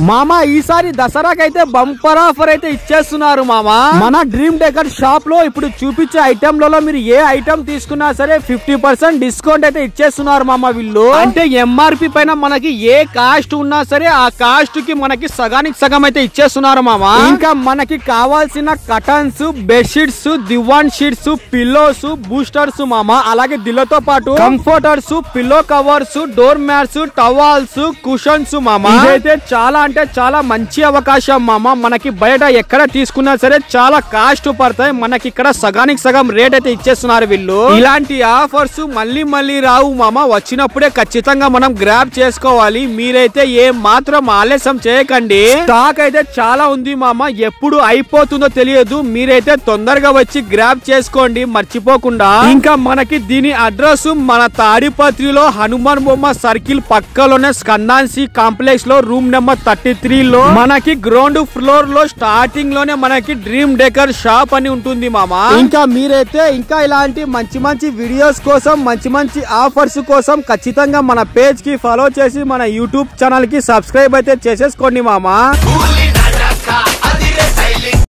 మామా ఈసారి దసరాకైతే bumper offer అయితే ఇచ్చేస్తున్నారు మామా మన డ్రీమ్ డెకర్ షాప్ లో ఇప్పుడు చూపించే ఐటెంలలో మీరు ఏ ఐటెం తీసుకున్నా సరే 50% డిస్కౌంట్ అయితే ఇచ్చేస్తున్నారు మామా వీళ్ళు. అంటే ఎంఆర్పి పైన మనకి ఏ కాస్ట్ ఉన్నా సరే ఆ కాస్ట్ కి మనకి సగానికి సగం అయితే ఇచ్చేస్తున్నారు మామా. ఇంకా మనకి కావాల్సిన కటన్స్, బెడ్షీట్స్, దివాన్ షీట్స్, పిల్లోస్, బూస్టర్స్ మామా, అలాగే దిల్లతో పాటు comforters, pillow covers, door mats, towels, cushions మామా. ఇదైతే చాలా అంటే చాలా మంచి అవకాశం మామా. మనకి బయట ఎక్కడ తీసుకున్నా సరే చాలా కాస్ట్ పడతాయి, మనకి ఇక్కడ సగానికి సగం రేట్ అయితే ఇచ్చేస్తున్నారు వీళ్ళు. ఇలాంటి ఆఫర్స్ మళ్ళీ మళ్ళీ రావు మామా, వచ్చినప్పుడే ఖచ్చితంగా మనం గ్రాబ్ చేసుకోవాలి. మీరైతే ఏ మాత్రం ఆలస్యం చేయకండి, స్టాక్ అయితే చాలా ఉంది మామా, ఎప్పుడు అయిపోతుందో తెలియదు. మీరైతే తొందరగా వచ్చి గ్రాబ్ చేసుకోండి మర్చిపోకుండా. ఇంకా మనకి దీని అడ్రస్ మన తాడిపత్రిలో హనుమాన్ బొమ్మ సర్కిల్ పక్కలోనే స్కందాన్సి కాంప్లెక్స్ లో రూమ్ నెంబర్ 33 లో మనకి గ్రౌండ్ ఫ్లోర్ లో స్టార్టింగ్ లోనే మనకి డ్రీమ్ డెకర్ షాప్ అని ఉంటుంది మామా. ఇంకా మీరైతే ఇంకా ఇలాంటి మంచి మంచి వీడియోస్ కోసం, మంచి మంచి ఆఫర్స్ కోసం ఖచ్చితంగా మన పేజ్ కి ఫాలో చేసి మన యూట్యూబ్ ఛానల్ కి సబ్స్క్రైబ్ అయితే చేసేసుకోండి మామా.